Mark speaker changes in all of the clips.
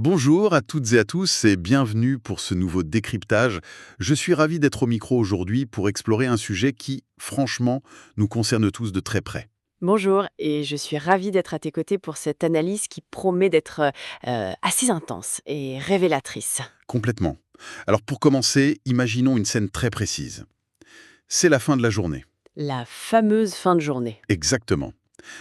Speaker 1: Bonjour à toutes et à tous et bienvenue pour ce nouveau décryptage. Je suis ravi d'être au micro aujourd'hui pour explorer un sujet qui, franchement, nous concerne tous de très près.
Speaker 2: Bonjour, et je suis ravie d'être à tes côtés pour cette analyse qui promet d'être assez intense et révélatrice.
Speaker 1: Complètement. Alors pour commencer, imaginons une scène très précise. C'est la fin de la journée.
Speaker 2: La fameuse fin de journée.
Speaker 1: Exactement.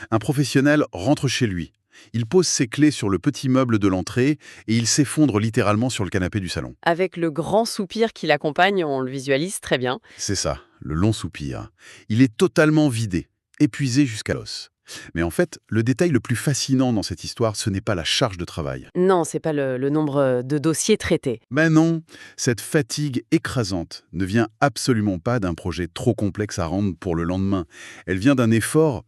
Speaker 1: Un professionnel rentre chez lui. Il pose ses clés sur le petit meuble de l'entrée et il s'effondre littéralement sur le canapé du salon.
Speaker 2: Avec le grand soupir qui l'accompagne, on le visualise très bien.
Speaker 1: C'est ça, le long soupir. Il est totalement vidé, épuisé jusqu'à l'os. Mais en fait, le détail le plus fascinant dans cette histoire, ce n'est pas la charge de travail.
Speaker 2: Non, c'est pas le nombre de dossiers traités.
Speaker 1: Ben non, cette fatigue écrasante ne vient absolument pas d'un projet trop complexe à rendre pour le lendemain. Elle vient d'un effort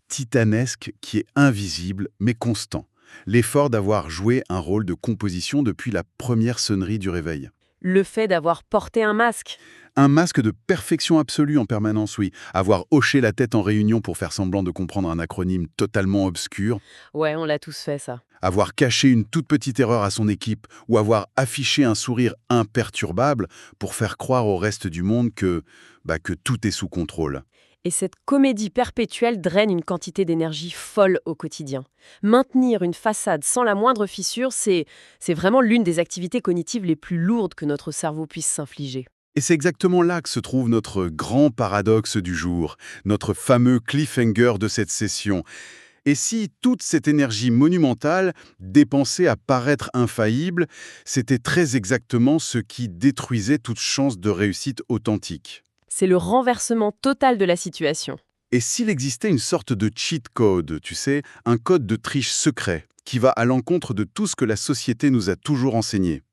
Speaker 1: titanesque qui est invisible mais constant. L'effort d'avoir joué un rôle de composition depuis la première sonnerie du réveil.
Speaker 2: Le fait d'avoir porté un masque.
Speaker 1: Un masque de perfection absolue en permanence, oui. Avoir hoché la tête en réunion pour faire semblant de comprendre un acronyme totalement obscur.
Speaker 2: Ouais, on l'a tous fait ça.
Speaker 1: Avoir caché une toute petite erreur à son équipe ou avoir affiché un sourire imperturbable pour faire croire au reste du monde que tout est sous contrôle.
Speaker 2: Et cette comédie perpétuelle draine une quantité d'énergie folle au quotidien. Maintenir une façade sans la moindre fissure, c'est vraiment l'une des activités cognitives les plus lourdes que notre cerveau puisse s'infliger.
Speaker 1: Et c'est exactement là que se trouve notre grand paradoxe du jour, notre fameux cliffhanger de cette session. Et si toute cette énergie monumentale, dépensée à paraître infaillible, c'était très exactement ce qui détruisait toute chance de réussite authentique?
Speaker 2: C'est le renversement total de la situation.
Speaker 1: Et s'il existait une sorte de cheat code, tu sais, un code de triche secret, qui va à l'encontre de tout ce que la société nous a toujours enseigné?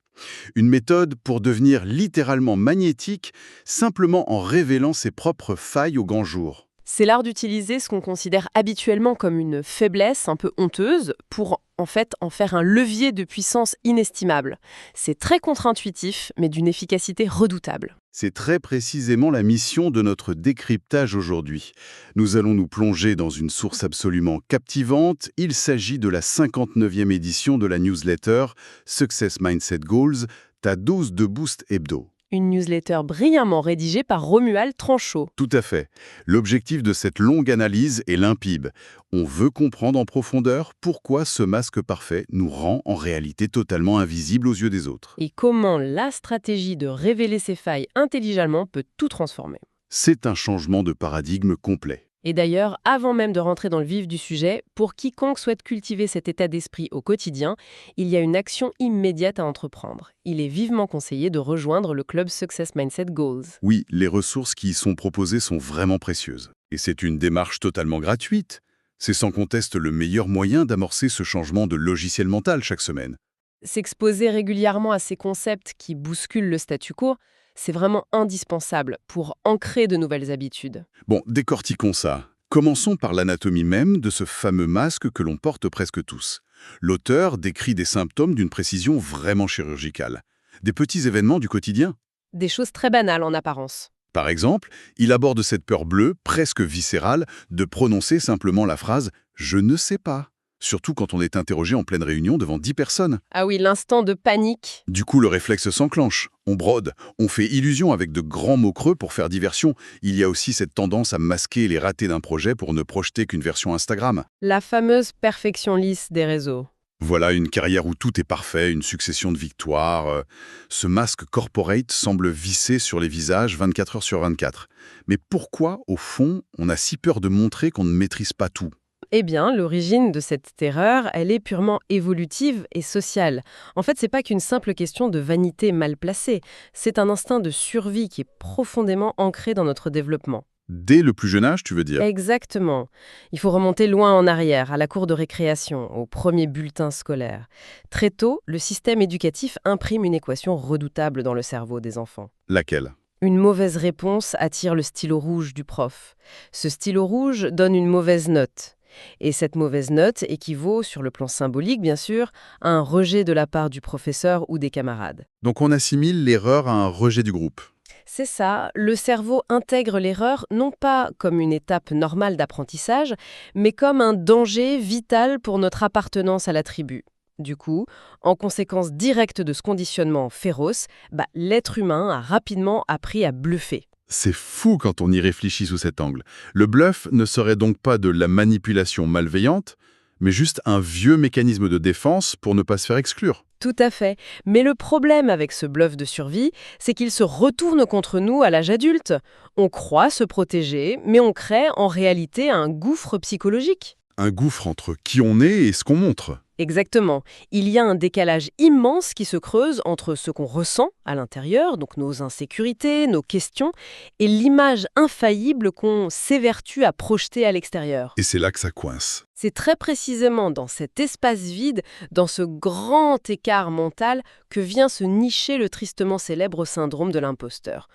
Speaker 1: Une méthode pour devenir littéralement magnétique, simplement en révélant ses propres failles au grand jour.
Speaker 2: C'est l'art d'utiliser ce qu'on considère habituellement comme une faiblesse un peu honteuse pour en fait en faire un levier de puissance inestimable. C'est très contre-intuitif, mais d'une efficacité redoutable.
Speaker 1: C'est très précisément la mission de notre décryptage aujourd'hui. Nous allons nous plonger dans une source absolument captivante. Il s'agit de la 59e édition de la newsletter Success Mindset Goals, ta dose de boost hebdo.
Speaker 2: Une newsletter brillamment rédigée par Romuald Tranchot.
Speaker 1: Tout à fait. L'objectif de cette longue analyse est limpide. On veut comprendre en profondeur pourquoi ce masque parfait nous rend en réalité totalement invisibles aux yeux des autres.
Speaker 2: Et comment la stratégie de révéler ses failles intelligemment peut tout transformer.
Speaker 1: C'est un changement de paradigme complet.
Speaker 2: Et d'ailleurs, avant même de rentrer dans le vif du sujet, pour quiconque souhaite cultiver cet état d'esprit au quotidien, il y a une action immédiate à entreprendre. Il est vivement conseillé de rejoindre le club Success Mindset Goals.
Speaker 1: Oui, les ressources qui y sont proposées sont vraiment précieuses. Et c'est une démarche totalement gratuite. C'est sans conteste le meilleur moyen d'amorcer ce changement de logiciel mental chaque semaine.
Speaker 2: S'exposer régulièrement à ces concepts qui bousculent le statu quo, c'est vraiment indispensable pour ancrer de nouvelles habitudes.
Speaker 1: Bon, décortiquons ça. Commençons par l'anatomie même de ce fameux masque que l'on porte presque tous. L'auteur décrit des symptômes d'une précision vraiment chirurgicale. Des petits événements du quotidien.
Speaker 2: Des choses très banales en apparence.
Speaker 1: Par exemple, il aborde cette peur bleue, presque viscérale, de prononcer simplement la phrase « je ne sais pas ». Surtout quand on est interrogé en pleine réunion devant 10 personnes.
Speaker 2: Ah oui, l'instant de panique.
Speaker 1: Du coup, le réflexe s'enclenche. On brode, on fait illusion avec de grands mots creux pour faire diversion. Il y a aussi cette tendance à masquer les ratés d'un projet pour ne projeter qu'une version Instagram.
Speaker 2: La fameuse perfection lisse des réseaux.
Speaker 1: Voilà une carrière où tout est parfait, une succession de victoires. Ce masque corporate semble visser sur les visages 24 heures sur 24. Mais pourquoi, au fond, on a si peur de montrer qu'on ne maîtrise pas tout ?
Speaker 2: Eh bien, l'origine de cette terreur, elle est purement évolutive et sociale. En fait, c'est pas qu'une simple question de vanité mal placée, c'est un instinct de survie qui est profondément ancré dans notre développement.
Speaker 1: Dès le plus jeune âge, tu veux dire ?
Speaker 2: Exactement. Il faut remonter loin en arrière, à la cour de récréation, au premier bulletin scolaire. Très tôt, le système éducatif imprime une équation redoutable dans le cerveau des enfants.
Speaker 1: Laquelle ?
Speaker 2: Une mauvaise réponse attire le stylo rouge du prof. Ce stylo rouge donne une mauvaise note. Et cette mauvaise note équivaut, sur le plan symbolique bien sûr, à un rejet de la part du professeur ou des camarades.
Speaker 1: Donc on assimile l'erreur à un rejet du groupe.
Speaker 2: C'est ça, le cerveau intègre l'erreur non pas comme une étape normale d'apprentissage, mais comme un danger vital pour notre appartenance à la tribu. Du coup, en conséquence directe de ce conditionnement féroce, l'être humain a rapidement appris à bluffer.
Speaker 1: C'est fou quand on y réfléchit sous cet angle. Le bluff ne serait donc pas de la manipulation malveillante, mais juste un vieux mécanisme de défense pour ne pas se faire exclure.
Speaker 2: Tout à fait. Mais le problème avec ce bluff de survie, c'est qu'il se retourne contre nous à l'âge adulte. On croit se protéger, mais on crée en réalité un gouffre psychologique.
Speaker 1: Un gouffre entre qui on est et ce qu'on montre.
Speaker 2: Exactement. Il y a un décalage immense qui se creuse entre ce qu'on ressent à l'intérieur, donc nos insécurités, nos questions, et l'image infaillible qu'on s'évertue à projeter à l'extérieur.
Speaker 1: Et c'est là que ça coince.
Speaker 2: C'est très précisément dans cet espace vide, dans ce grand écart mental, que vient se nicher le tristement célèbre syndrome de l'imposteur.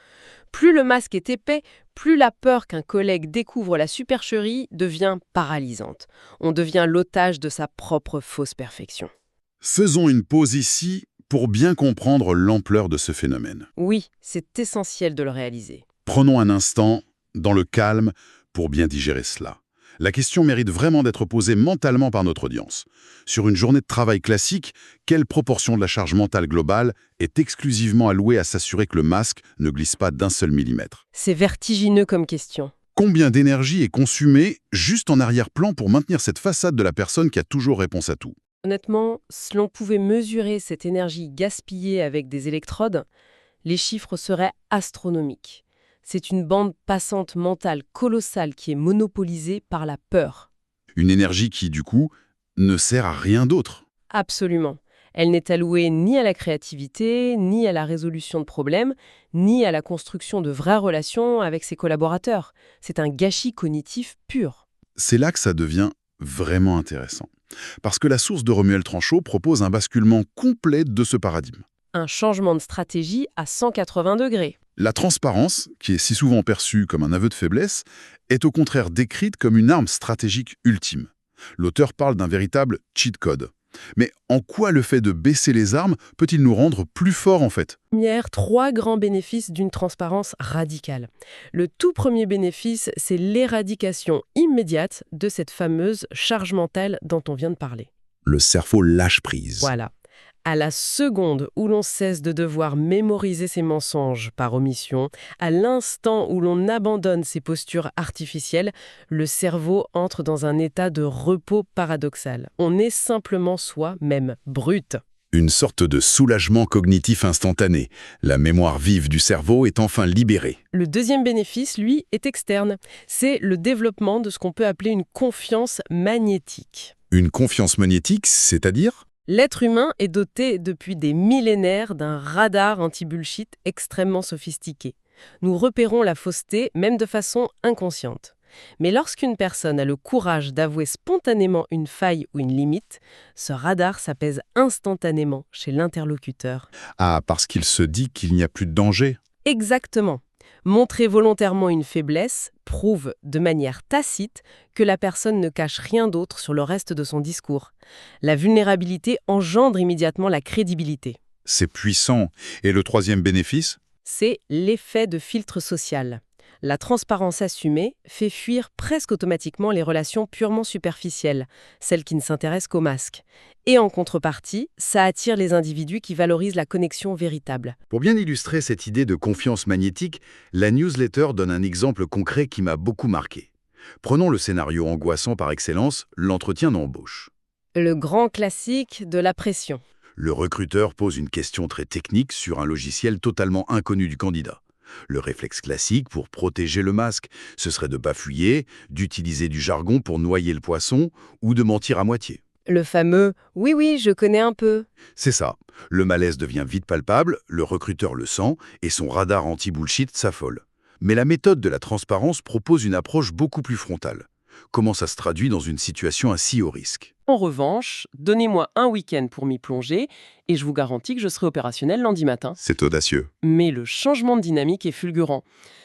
Speaker 2: Plus le masque est épais, plus la peur qu'un collègue découvre la supercherie devient paralysante. On devient l'otage de sa propre fausse perfection.
Speaker 1: Faisons une pause ici pour bien comprendre l'ampleur de ce phénomène.
Speaker 2: Oui, c'est essentiel de le réaliser.
Speaker 1: Prenons un instant, dans le calme, pour bien digérer cela. La question mérite vraiment d'être posée mentalement par notre audience. Sur une journée de travail classique, quelle proportion de la charge mentale globale est exclusivement allouée à s'assurer que le masque ne glisse pas d'un seul millimètre?
Speaker 2: C'est vertigineux comme question.
Speaker 1: Combien d'énergie est consumée juste en arrière-plan pour maintenir cette façade de la personne qui a toujours réponse à tout?
Speaker 2: Honnêtement, si l'on pouvait mesurer cette énergie gaspillée avec des électrodes, les chiffres seraient astronomiques. C'est une bande passante mentale colossale qui est monopolisée par la peur.
Speaker 1: Une énergie qui, du coup, ne sert à rien d'autre.
Speaker 2: Absolument. Elle n'est allouée ni à la créativité, ni à la résolution de problèmes, ni à la construction de vraies relations avec ses collaborateurs. C'est un gâchis cognitif pur.
Speaker 1: C'est là que ça devient vraiment intéressant. Parce que la source de Romuald Tranchot propose un basculement complet de ce paradigme.
Speaker 2: Un changement de stratégie à 180 degrés.
Speaker 1: La transparence, qui est si souvent perçue comme un aveu de faiblesse, est au contraire décrite comme une arme stratégique ultime. L'auteur parle d'un véritable cheat code. Mais en quoi le fait de baisser les armes peut-il nous rendre plus forts en fait?
Speaker 2: Première, 3 grands bénéfices d'une transparence radicale. Le tout premier bénéfice, c'est l'éradication immédiate de cette fameuse charge mentale dont on vient de parler.
Speaker 1: Le cerveau lâche prise.
Speaker 2: Voilà. À la seconde où l'on cesse de devoir mémoriser ses mensonges par omission, à l'instant où l'on abandonne ses postures artificielles, le cerveau entre dans un état de repos paradoxal. On est simplement soi-même, brut.
Speaker 1: Une sorte de soulagement cognitif instantané. La mémoire vive du cerveau est enfin libérée.
Speaker 2: Le deuxième bénéfice, lui, est externe. C'est le développement de ce qu'on peut appeler une confiance magnétique.
Speaker 1: Une confiance magnétique, c'est-à-dire?
Speaker 2: L'être humain est doté depuis des millénaires d'un radar anti-bullshit extrêmement sophistiqué. Nous repérons la fausseté même de façon inconsciente. Mais lorsqu'une personne a le courage d'avouer spontanément une faille ou une limite, ce radar s'apaise instantanément chez l'interlocuteur.
Speaker 1: Ah, parce qu'il se dit qu'il n'y a plus de danger.
Speaker 2: Exactement. Montrer volontairement une faiblesse prouve de manière tacite que la personne ne cache rien d'autre sur le reste de son discours. La vulnérabilité engendre immédiatement la crédibilité.
Speaker 1: C'est puissant. Et le troisième bénéfice?
Speaker 2: C'est l'effet de filtre social. La transparence assumée fait fuir presque automatiquement les relations purement superficielles, celles qui ne s'intéressent qu'au masque. Et en contrepartie, ça attire les individus qui valorisent la connexion véritable.
Speaker 1: Pour bien illustrer cette idée de confiance magnétique, la newsletter donne un exemple concret qui m'a beaucoup marqué. Prenons le scénario angoissant par excellence, l'entretien d'embauche.
Speaker 2: Le grand classique de la pression.
Speaker 1: Le recruteur pose une question très technique sur un logiciel totalement inconnu du candidat. Le réflexe classique pour protéger le masque, ce serait de bafouiller, d'utiliser du jargon pour noyer le poisson ou de mentir à moitié.
Speaker 2: Le fameux « oui, oui, je connais un peu ».
Speaker 1: C'est ça. Le malaise devient vite palpable, le recruteur le sent et son radar anti-bullshit s'affole. Mais la méthode de la transparence propose une approche beaucoup plus frontale. Comment ça se traduit dans une situation ainsi haut risque?
Speaker 3: En revanche, donnez-moi un week-end pour m'y plonger et je vous garantis que je serai opérationnel lundi matin.
Speaker 1: C'est audacieux.
Speaker 3: Mais le changement de dynamique est fulgurant.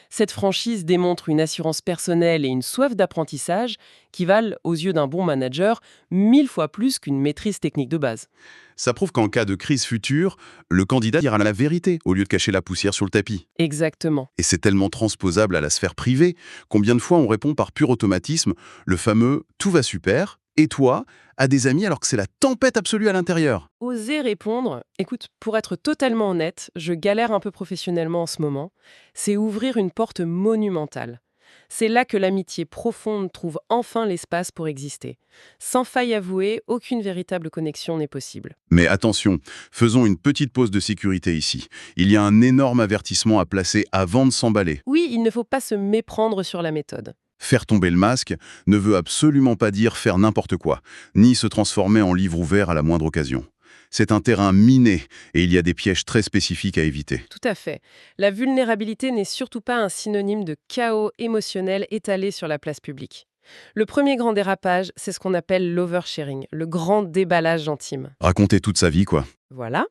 Speaker 3: Cette franchise démontre une assurance personnelle et une soif d'apprentissage qui valent, aux yeux d'un bon manager, 1000 fois plus qu'une maîtrise technique de base.
Speaker 1: Ça prouve qu'en cas de crise future, le candidat dira la vérité au lieu de cacher la poussière sur le tapis.
Speaker 3: Exactement.
Speaker 1: Et c'est tellement transposable à la sphère privée. Combien de fois on répond par pur automatisme le fameux « tout va super » Et toi, à des amis alors que c'est la tempête absolue à l'intérieur?
Speaker 3: Oser répondre, écoute, pour être totalement honnête, je galère un peu professionnellement en ce moment, c'est ouvrir une porte monumentale. C'est là que l'amitié profonde trouve enfin l'espace pour exister. Sans faille avouée, aucune véritable connexion n'est possible.
Speaker 1: Mais attention, faisons une petite pause de sécurité ici. Il y a un énorme avertissement à placer avant de s'emballer.
Speaker 3: Oui, il ne faut pas se méprendre sur la méthode.
Speaker 1: Faire tomber le masque ne veut absolument pas dire faire n'importe quoi, ni se transformer en livre ouvert à la moindre occasion. C'est un terrain miné et il y a des pièges très spécifiques à éviter.
Speaker 3: Tout à fait. La vulnérabilité n'est surtout pas un synonyme de chaos émotionnel étalé sur la place publique. Le premier grand dérapage, c'est ce qu'on appelle l'oversharing, le grand déballage intime.
Speaker 1: Raconter toute sa vie, quoi.
Speaker 3: Voilà.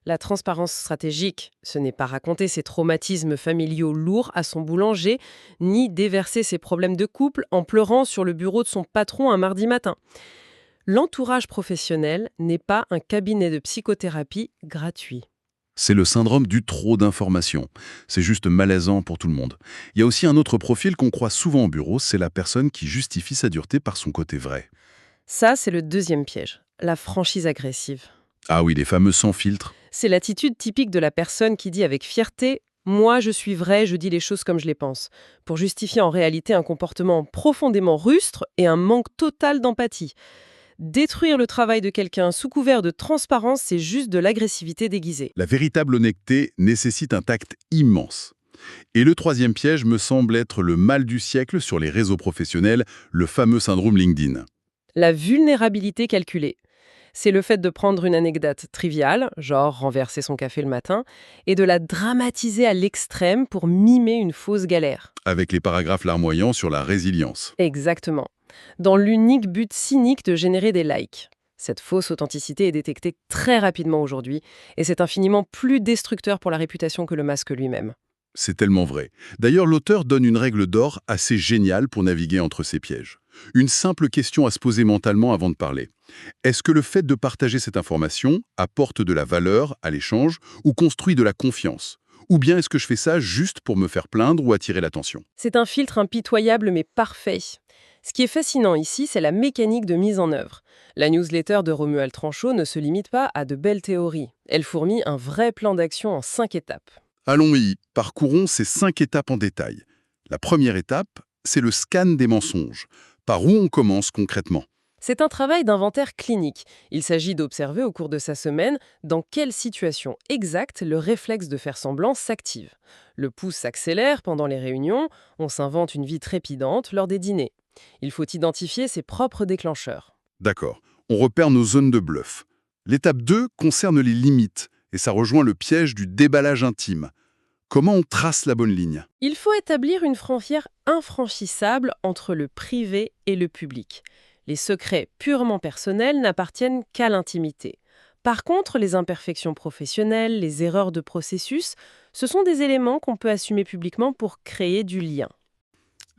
Speaker 3: La transparence stratégique, ce n'est pas raconter ses traumatismes familiaux lourds à son boulanger, ni déverser ses problèmes de couple en pleurant sur le bureau de son patron un mardi matin. L'entourage professionnel n'est pas un cabinet de psychothérapie gratuit.
Speaker 1: C'est le syndrome du trop d'informations. C'est juste malaisant pour tout le monde. Il y a aussi un autre profil qu'on croit souvent au bureau, c'est la personne qui justifie sa dureté par son côté vrai.
Speaker 3: Ça, c'est le deuxième piège, la franchise agressive.
Speaker 1: Ah oui, les fameux sans filtre.
Speaker 3: C'est l'attitude typique de la personne qui dit avec fierté « Moi, je suis vrai, je dis les choses comme je les pense », pour justifier en réalité un comportement profondément rustre et un manque total d'empathie. Détruire le travail de quelqu'un sous couvert de transparence, c'est juste de l'agressivité déguisée.
Speaker 1: La véritable honnêteté nécessite un tact immense. Et le troisième piège me semble être le mal du siècle sur les réseaux professionnels, le fameux syndrome LinkedIn.
Speaker 3: La vulnérabilité calculée. C'est le fait de prendre une anecdote triviale, genre renverser son café le matin, et de la dramatiser à l'extrême pour mimer une fausse galère.
Speaker 1: Avec les paragraphes larmoyants sur la résilience.
Speaker 3: Exactement. Dans l'unique but cynique de générer des likes. Cette fausse authenticité est détectée très rapidement aujourd'hui, et c'est infiniment plus destructeur pour la réputation que le masque lui-même.
Speaker 1: C'est tellement vrai. D'ailleurs, l'auteur donne une règle d'or assez géniale pour naviguer entre ces pièges. Une simple question à se poser mentalement avant de parler. Est-ce que le fait de partager cette information apporte de la valeur à l'échange ou construit de la confiance? Ou bien est-ce que je fais ça juste pour me faire plaindre ou attirer l'attention?
Speaker 3: C'est un filtre impitoyable mais parfait. Ce qui est fascinant ici, c'est la mécanique de mise en œuvre. La newsletter de Romuald Tranchot ne se limite pas à de belles théories. Elle fournit un vrai plan d'action en 5 étapes.
Speaker 1: Allons-y, parcourons ces 5 étapes en détail. La première étape, c'est le scan des mensonges. Par où on commence concrètement?
Speaker 3: C'est un travail d'inventaire clinique. Il s'agit d'observer au cours de sa semaine dans quelle situation exacte le réflexe de faire semblant s'active. Le pouce s'accélère pendant les réunions, on s'invente une vie trépidante lors des dîners. Il faut identifier ses propres déclencheurs.
Speaker 1: D'accord, on repère nos zones de bluff. L'étape 2 concerne les limites, et ça rejoint le piège du déballage intime. Comment on trace la bonne ligne?
Speaker 3: Il faut établir une frontière infranchissable entre le privé et le public. Les secrets purement personnels n'appartiennent qu'à l'intimité. Par contre, les imperfections professionnelles, les erreurs de processus, ce sont des éléments qu'on peut assumer publiquement pour créer du lien.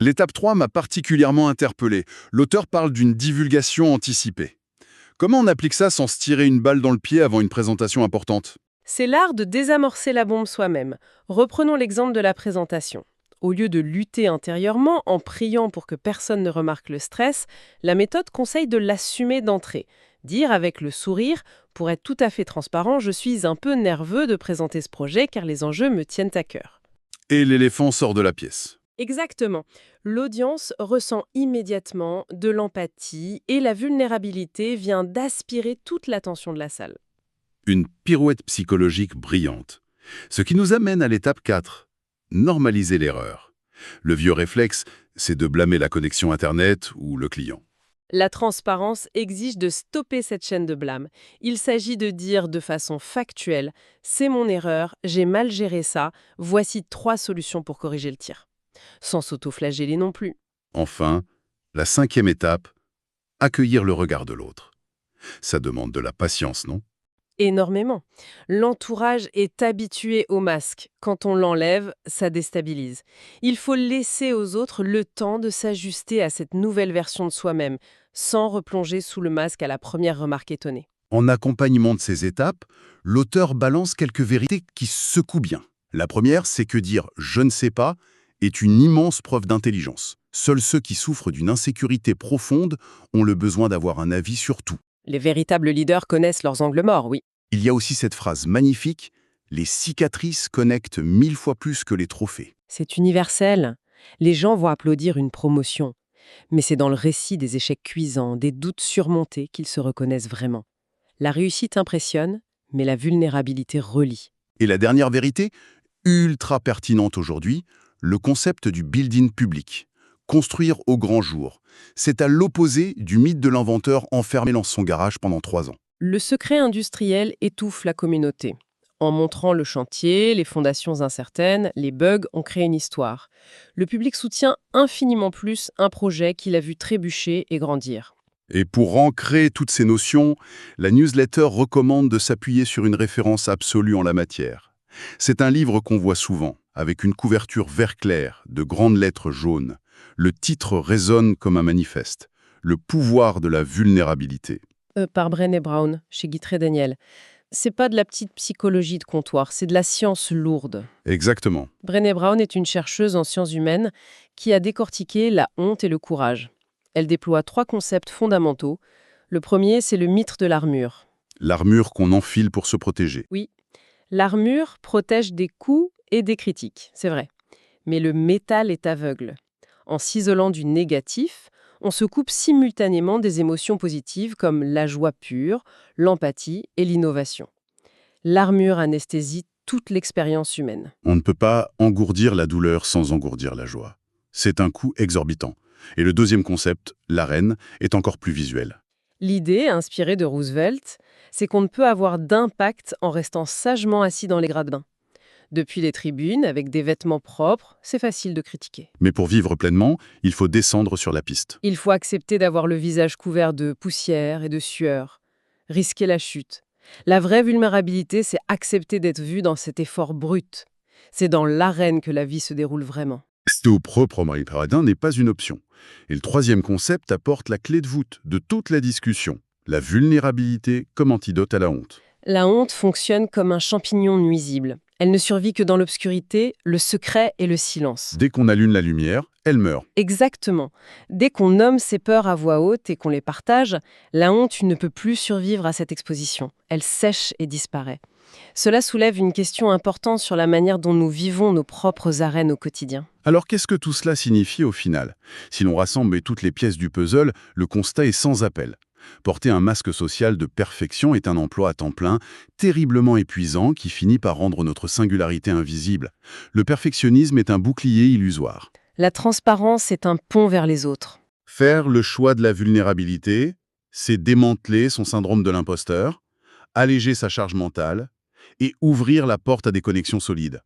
Speaker 1: L'étape 3 m'a particulièrement interpellé. L'auteur parle d'une divulgation anticipée. Comment on applique ça sans se tirer une balle dans le pied avant une présentation importante?
Speaker 3: C'est l'art de désamorcer la bombe soi-même. Reprenons l'exemple de la présentation. Au lieu de lutter intérieurement en priant pour que personne ne remarque le stress, la méthode conseille de l'assumer d'entrée. Dire avec le sourire, pour être tout à fait transparent, je suis un peu nerveux de présenter ce projet car les enjeux me tiennent à cœur.
Speaker 1: Et l'éléphant sort de la pièce.
Speaker 3: Exactement. L'audience ressent immédiatement de l'empathie et la vulnérabilité vient d'aspirer toute l'attention de la salle.
Speaker 1: Une pirouette psychologique brillante. Ce qui nous amène à l'étape 4. Normaliser l'erreur. Le vieux réflexe, c'est de blâmer la connexion Internet ou le client.
Speaker 3: La transparence exige de stopper cette chaîne de blâme. Il s'agit de dire de façon factuelle « c'est mon erreur, j'ai mal géré ça, voici 3 solutions pour corriger le tir ». Sans s'auto-flageller non plus.
Speaker 1: Enfin, la 5e étape, accueillir le regard de l'autre. Ça demande de la patience, non?
Speaker 3: Énormément. L'entourage est habitué au masque. Quand on l'enlève, ça déstabilise. Il faut laisser aux autres le temps de s'ajuster à cette nouvelle version de soi-même, sans replonger sous le masque à la première remarque étonnée.
Speaker 1: En accompagnement de ces étapes, l'auteur balance quelques vérités qui secouent bien. La première, c'est que dire « je ne sais pas » est une immense preuve d'intelligence. Seuls ceux qui souffrent d'une insécurité profonde ont le besoin d'avoir un avis sur tout.
Speaker 3: Les véritables leaders connaissent leurs angles morts, oui.
Speaker 1: Il y a aussi cette phrase magnifique, « Les cicatrices connectent 1000 fois plus que les trophées ».
Speaker 3: C'est universel. Les gens vont applaudir une promotion. Mais c'est dans le récit des échecs cuisants, des doutes surmontés qu'ils se reconnaissent vraiment. La réussite impressionne, mais la vulnérabilité relie.
Speaker 1: Et la dernière vérité, ultra pertinente aujourd'hui, le concept du building public. Construire au grand jour. C'est à l'opposé du mythe de l'inventeur enfermé dans son garage pendant 3 ans.
Speaker 3: Le secret industriel étouffe la communauté. En montrant le chantier, les fondations incertaines, les bugs, on crée une histoire. Le public soutient infiniment plus un projet qu'il a vu trébucher et grandir.
Speaker 1: Et pour ancrer toutes ces notions, la newsletter recommande de s'appuyer sur une référence absolue en la matière. C'est un livre qu'on voit souvent, avec une couverture vert clair, de grandes lettres jaunes. Le titre résonne comme un manifeste. Le pouvoir de la vulnérabilité.
Speaker 3: Par Brené Brown, chez Guittret Daniel. C'est pas de la petite psychologie de comptoir, c'est de la science lourde.
Speaker 1: Exactement.
Speaker 3: Brené Brown est une chercheuse en sciences humaines qui a décortiqué la honte et le courage. Elle déploie 3 concepts fondamentaux. Le premier, c'est le mythe de l'armure.
Speaker 1: L'armure qu'on enfile pour se protéger.
Speaker 3: Oui, l'armure protège des coups et des critiques, c'est vrai. Mais le métal est aveugle. En s'isolant du négatif, on se coupe simultanément des émotions positives comme la joie pure, l'empathie et l'innovation. L'armure anesthésie toute l'expérience humaine.
Speaker 1: On ne peut pas engourdir la douleur sans engourdir la joie. C'est un coût exorbitant. Et le deuxième concept, l'arène, est encore plus visuel.
Speaker 3: L'idée, inspirée de Roosevelt, c'est qu'on ne peut avoir d'impact en restant sagement assis dans les gradins. Depuis les tribunes, avec des vêtements propres, c'est facile de critiquer.
Speaker 1: Mais pour vivre pleinement, il faut descendre sur la piste.
Speaker 3: Il faut accepter d'avoir le visage couvert de poussière et de sueur, risquer la chute. La vraie vulnérabilité, c'est accepter d'être vu dans cet effort brut. C'est dans l'arène que la vie se déroule vraiment.
Speaker 1: Rester au propre au paradin n'est pas une option. Et le troisième concept apporte la clé de voûte de toute la discussion. La vulnérabilité comme antidote à la honte.
Speaker 3: La honte fonctionne comme un champignon nuisible. Elle ne survit que dans l'obscurité, le secret et le silence.
Speaker 1: Dès qu'on allume la lumière, elle meurt.
Speaker 3: Exactement. Dès qu'on nomme ses peurs à voix haute et qu'on les partage, la honte ne peut plus survivre à cette exposition. Elle sèche et disparaît. Cela soulève une question importante sur la manière dont nous vivons nos propres arènes au quotidien.
Speaker 1: Alors qu'est-ce que tout cela signifie au final? Si l'on rassemble toutes les pièces du puzzle, le constat est sans appel. Porter un masque social de perfection est un emploi à temps plein, terriblement épuisant, qui finit par rendre notre singularité invisible. Le perfectionnisme est un bouclier illusoire.
Speaker 3: La transparence est un pont vers les autres.
Speaker 1: Faire le choix de la vulnérabilité, c'est démanteler son syndrome de l'imposteur, alléger sa charge mentale et ouvrir la porte à des connexions solides.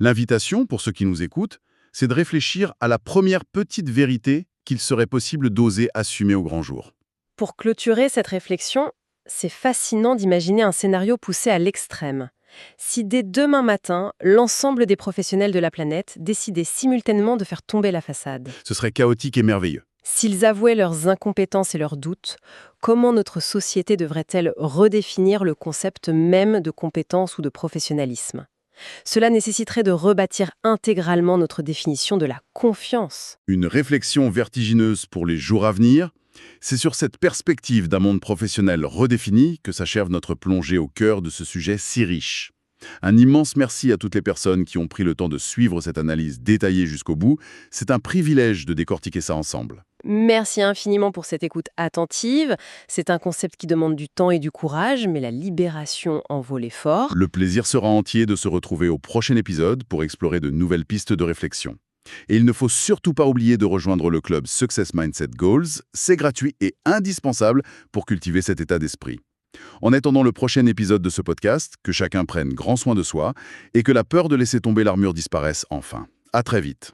Speaker 1: L'invitation, pour ceux qui nous écoutent, c'est de réfléchir à la première petite vérité qu'il serait possible d'oser assumer au grand jour.
Speaker 3: Pour clôturer cette réflexion, c'est fascinant d'imaginer un scénario poussé à l'extrême. Si dès demain matin, l'ensemble des professionnels de la planète décidaient simultanément de faire tomber la façade.
Speaker 1: Ce serait chaotique et merveilleux.
Speaker 3: S'ils avouaient leurs incompétences et leurs doutes, comment notre société devrait-elle redéfinir le concept même de compétence ou de professionnalisme ? Cela nécessiterait de rebâtir intégralement notre définition de la confiance.
Speaker 1: Une réflexion vertigineuse pour les jours à venir. C'est sur cette perspective d'un monde professionnel redéfini que s'achève notre plongée au cœur de ce sujet si riche. Un immense merci à toutes les personnes qui ont pris le temps de suivre cette analyse détaillée jusqu'au bout. C'est un privilège de décortiquer ça ensemble.
Speaker 3: Merci infiniment pour cette écoute attentive. C'est un concept qui demande du temps et du courage, mais la libération en vaut l'effort.
Speaker 1: Le plaisir sera entier de se retrouver au prochain épisode pour explorer de nouvelles pistes de réflexion. Et il ne faut surtout pas oublier de rejoindre le club Success Mindset Goals. C'est gratuit et indispensable pour cultiver cet état d'esprit. En attendant le prochain épisode de ce podcast, que chacun prenne grand soin de soi et que la peur de laisser tomber l'armure disparaisse enfin. À très vite.